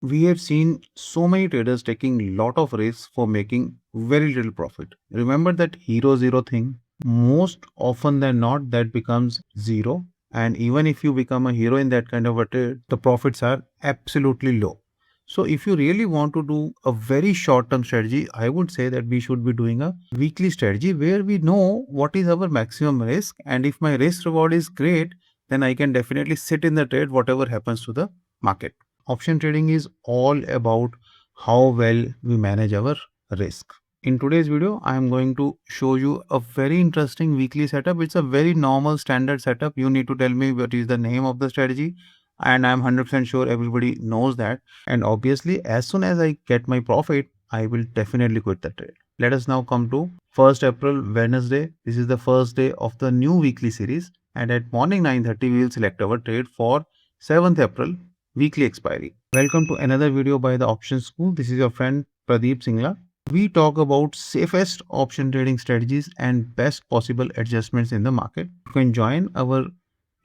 we have seen so many traders taking lot of risks for making very little profit. Remember that hero zero thing? Most often than not, that becomes zero. And even if you become a hero in that kind of a trade, the profits are absolutely low. So if you really want to do a very short-term strategy, I would say that we should be doing a weekly strategy where we know what is our maximum risk. And if my risk reward is great, then I can definitely sit in the trade whatever happens to the market. Option trading is all about how well we manage our risk. In today's video, I am going to show you a very interesting weekly setup. It's a very normal standard setup. You need to tell me what is the name of the strategy, and I'm 100% sure everybody knows that. And obviously, as soon as I get my profit, I will definitely quit the trade. Let us now come to 1st April, Wednesday. This is the first day of the new weekly series, and at morning 9:30 we will select our trade for 7th April weekly expiry. Welcome to another video by the Option School. This is your friend Pradeep Singla. We talk about safest option trading strategies and best possible adjustments in the market. You can join our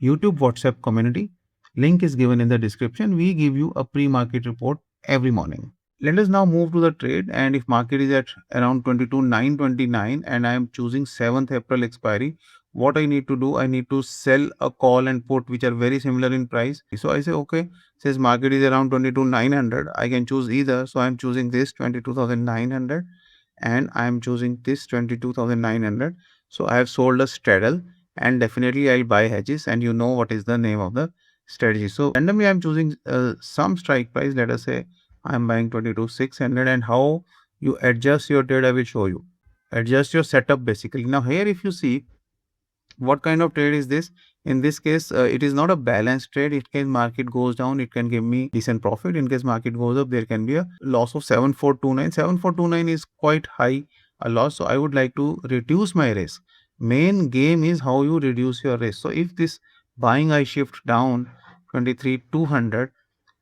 YouTube WhatsApp community. Link is given in the description. We give you a pre-market report every morning. Let us now move to the trade, and if market is at around 22,929 and I am choosing 7th April expiry, what I need to do, I need to sell a call and put which are very similar in price. So I say okay, says market is around 22,900, I can choose either. So I am choosing this 22,900 and I am choosing this 22,900. So I have sold a straddle, and definitely I'll buy hedges, and you know what is the name of the strategy. So randomly I'm choosing some strike price. Let us say I'm buying 22,600, and how you adjust your trade I will show you. Adjust your setup basically. Now here if you see what kind of trade is this, in this case it is not a balanced trade. In case market goes down, it can give me decent profit. In case market goes up, there can be a loss of 7429. 7429 is quite high a loss, so I would like to reduce my risk. Main game is how you reduce your risk. So if this buying I shift down 23,200,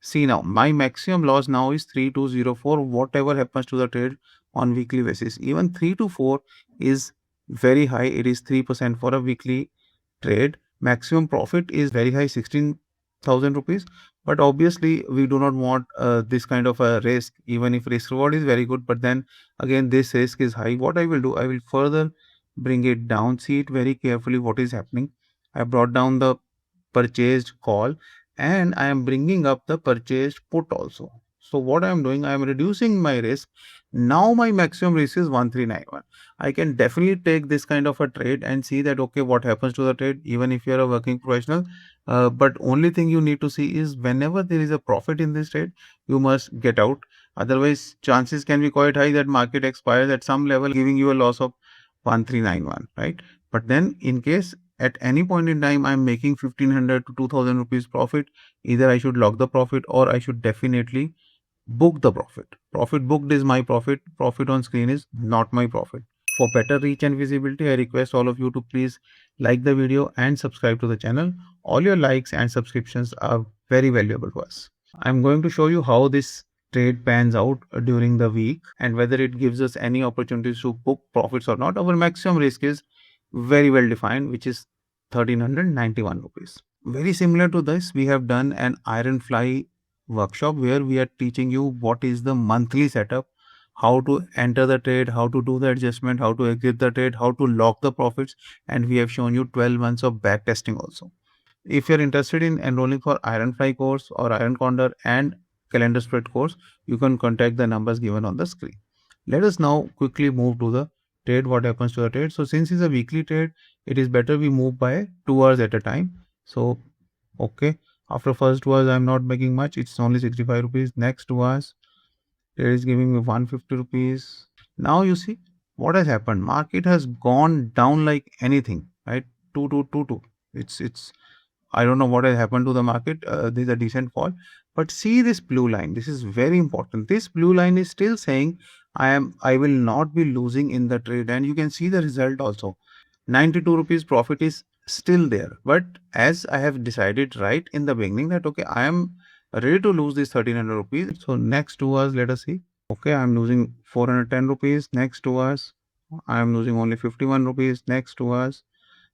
see now my maximum loss now is 3204 whatever happens to the trade on weekly basis. Even 3 to 4 is very high. It is 3% for a weekly trade. Maximum profit is very high, 16,000 rupees. But obviously we do not want this kind of a risk, even if risk reward is very good. But then again, this risk is high. What I will do, I will further bring it down. See it very carefully what is happening. I brought down the purchased call and I am bringing up the purchased put also. So what I am doing, I am reducing my risk. Now my maximum risk is 1391. I can definitely take this kind of a trade and see that okay, what happens to the trade, even if you are a working professional. But only thing you need to see is whenever there is a profit in this trade, you must get out. Otherwise, chances can be quite high that market expires at some level, giving you a loss of 1391, right? But then in case at any point in time I'm making 1500 to 2000 rupees profit, either I should lock the profit or I should definitely book the profit. Profit booked is my profit. Profit on screen is not my profit. For better reach and visibility, I request all of you to please like the video and subscribe to the channel. All your likes and subscriptions are very valuable to us. I'm going to show you how this trade pans out during the week and whether it gives us any opportunities to book profits or not. Our maximum risk is very well defined, which is 1391 rupees. Very similar to this, we have done an iron fly workshop where we are teaching you what is the monthly setup, how to enter the trade, how to do the adjustment, how to exit the trade, how to lock the profits, and we have shown you 12 months of back testing also. If you're interested in enrolling for iron fly course or iron condor and calendar spread course, you can contact the numbers given on the screen. Let us now quickly move to the trade, what happens to the trade. So since it's a weekly trade, it is better we move by 2 hours at a time. So okay, after first 2 hours I'm not making much, it's only 65 rupees. Next 2 hours it is giving me 150 rupees. Now you see what has happened. Market has gone down like anything, right? 2222. It's I don't know what has happened to the market. There's a decent fall, but see this blue line. This is very important. This blue line is still saying I will not be losing in the trade, and you can see the result also. 92 rupees profit is still there. But as I have decided right in the beginning that okay, I am ready to lose this 1300 rupees. So next 2 hours, let us see. Okay, I am losing 410 rupees. Next 2 hours, I am losing only 51 rupees. Next 2 hours,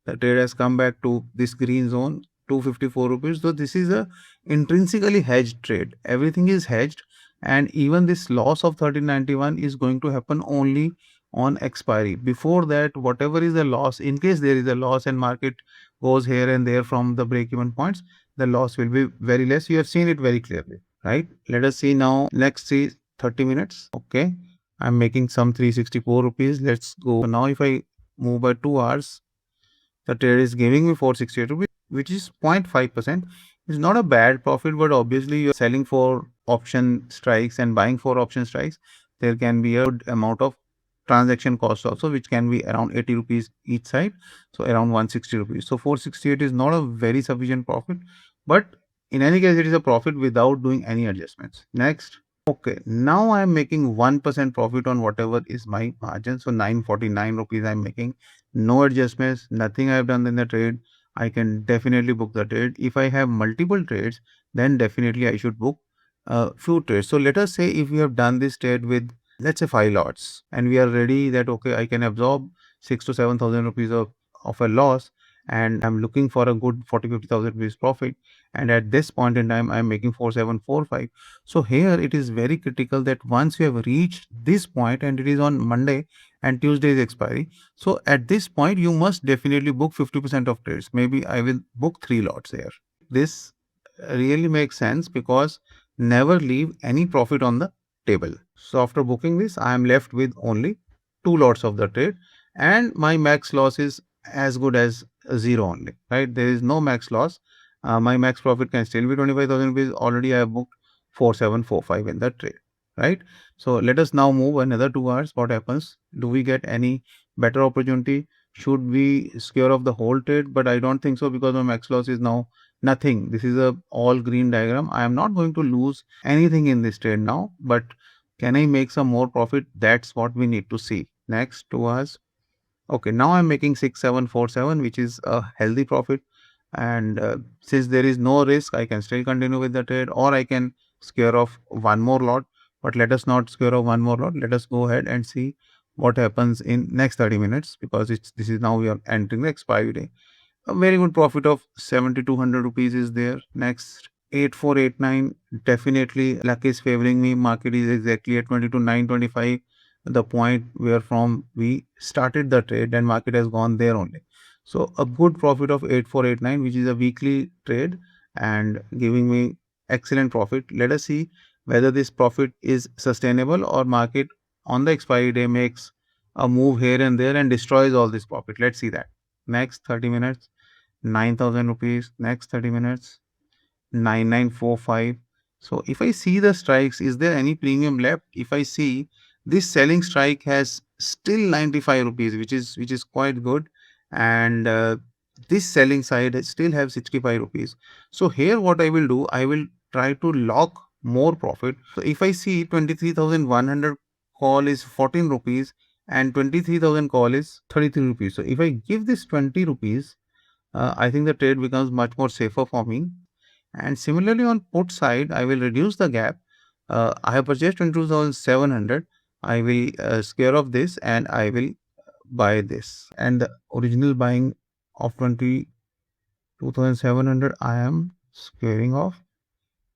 the trade has come back to this green zone, 254 rupees. So this is a intrinsically hedged trade. Everything is hedged. and even this loss of 1391 is going to happen only on expiry. Before that, whatever is the loss, in case there is a loss and market goes here and there from the break even points, the loss will be very less. You have seen it very clearly, right? Let us see now. Next, see 30 minutes. Okay, I'm making some 364 rupees. Let's go. So now if I move by 2 hours, the trade is giving me 468 rupees, which is 0.5%. It's not a bad profit, but obviously you're selling for option strikes and buying for option strikes. There can be a good amount of transaction cost also, which can be around 80 rupees each side. So around 160 rupees. So 468 is not a very sufficient profit, but in any case, it is a profit without doing any adjustments. Next. Okay, now I am making 1% profit on whatever is my margin. So 949 rupees I'm making. No adjustments, nothing I have done in the trade. I can definitely book the trade. If I have multiple trades, then definitely I should book a few trades. So let us say if we have done this trade with, let's say, 5 lots, and we are ready that, okay, I can absorb 6 to 7,000 rupees of a loss, and I'm looking for a good 40-50,000 rupees profit. And at this point in time, I'm making 4745. So here it is very critical that once you have reached this point, and it is on Monday and Tuesday is expiry. So at this point, you must definitely book 50% of trades. Maybe I will book 3 lots here. This really makes sense because never leave any profit on the table. So after booking this, I am left with only 2 lots of the trade, and my max loss is as good as 0 only, right? There is no max loss. My max profit can still be 25,000 rupees. Already I have booked 4745 in that trade, right? So let us now move another 2 hours. What happens? Do we get any better opportunity? Should we scare off the whole trade? But I don't think so, because my max loss is now nothing. This is a all green diagram. I am not going to lose anything in this trade now, but can I make some more profit? That's what we need to see. Next 2 hours. Okay, now I'm making 6747, which is a healthy profit. And since there is no risk, I can still continue with the trade, or I can scare off one more lot. But let us not scare off one more lot. Let us go ahead and see what happens in next 30 minutes, because this is now we are entering the expiry day. A very good profit of 7200 rupees is there. Next, 8489, definitely luck is favoring me. Market is exactly at 22,925, the point where from we started the trade, and market has gone there only. So a good profit of 8489, which is a weekly trade and giving me excellent profit. Let us see whether this profit is sustainable, or market on the expiry day makes a move here and there and destroys all this profit. Let's see that. Next 30 minutes, 9,000 rupees. Next 30 minutes, 9945. So if I see the strikes, is there any premium left? If I see, this selling strike has still 95 rupees, which is quite good, and this selling side still have 65 rupees. So here what I will do, I will try to lock more profit. So if I see 23,100 call is 14 rupees and 23,000 call is 33 rupees. So if I give this 20 rupees, I think the trade becomes much more safer for me. And similarly on put side, I will reduce the gap. I have purchased 22,700. I will scare off this, and I will buy this. And the original buying of 22,700 I am squaring off.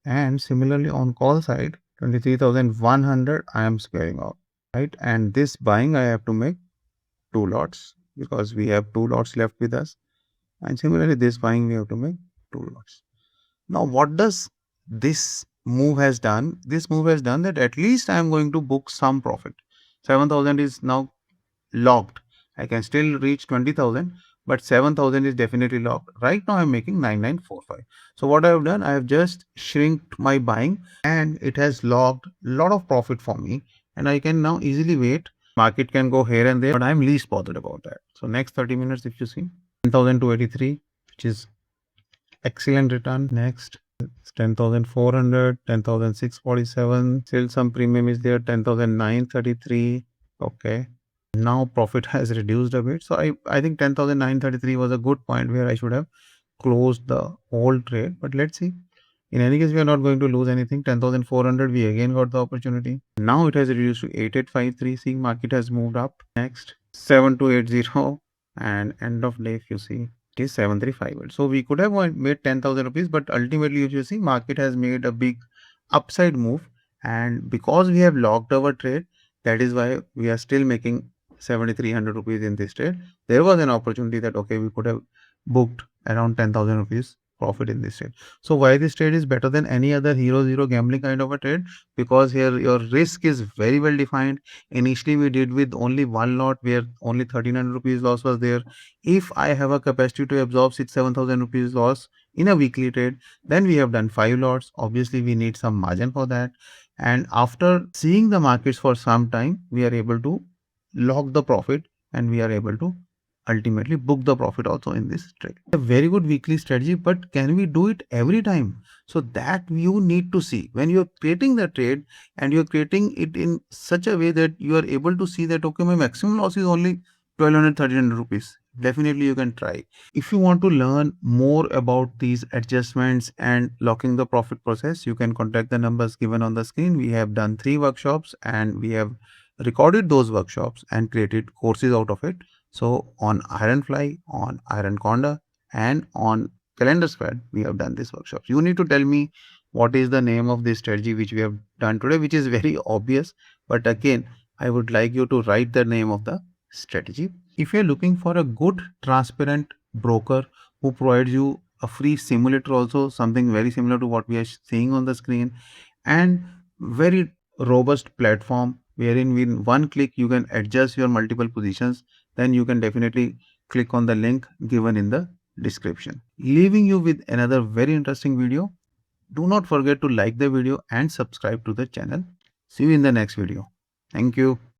And similarly on call side, 23,100 I am squaring off, right? And this buying I have to make 2 lots, because we have 2 lots left with us. And similarly this buying we have to make 2 lots. Now what does this move has done? This move has done that at least I am going to book some profit. 7,000 is now locked. I can still reach 20,000, but 7,000 is definitely locked. Right now I am making 9945. So what I have done, I have just shrinked my buying, and it has locked a lot of profit for me, and I can now easily wait. Market can go here and there, but I am least bothered about that. So next 30 minutes, if you see, 10,283, which is excellent return. Next, it's 10,400, 10,647. Still some premium is there, 10,933. Okay. Now profit has reduced a bit. So I think 10,933 was a good point where I should have closed the whole trade. But let's see. In any case, we are not going to lose anything. 10,400, we again got the opportunity. Now it has reduced to 8853. See, market has moved up. Next, 7280, and end of day, if you see, it is 7358. So we could have made 10,000 rupees, but ultimately, if you see, market has made a big upside move, And because we have locked our trade, that is why we are still making 7,300 rupees in this trade. There was an opportunity that, okay, we could have booked around 10,000 rupees profit in this trade. So why this trade is better than any other hero zero gambling kind of a trade? Because here your risk is very well defined. Initially we did with only one lot where only 1,300 rupees loss was there. If I have a capacity to absorb 6,000-7,000 rupees loss in a weekly trade, then we have done 5 lots. Obviously we need some margin for that, and after seeing the markets for some time, we are able to lock the profit, and we are able to ultimately book the profit also in this trade. A very good weekly strategy, but can we do it every time? So that you need to see when you're creating the trade, and you're creating it in such a way that you are able to see that, okay, my maximum loss is only 1,200-1,300 rupees. Definitely you can try. If you want to learn more about these adjustments and locking the profit process, you can contact the numbers given on the screen. We have done 3 workshops and we have recorded those workshops and created courses out of it. So on Ironfly, on Iron Conda, and on Calendar Squad, we have done these workshops. You need to tell me what is the name of this strategy which we have done today, which is very obvious. But again, I would like you to write the name of the strategy. If you're looking for a good, transparent broker who provides you a free simulator, also something very similar to what we are seeing on the screen, and very robust platform wherein in one click you can adjust your multiple positions, then you can definitely click on the link given in the description. Leaving you with another very interesting video. Do not forget to like the video and subscribe to the channel. See you in the next video. Thank you.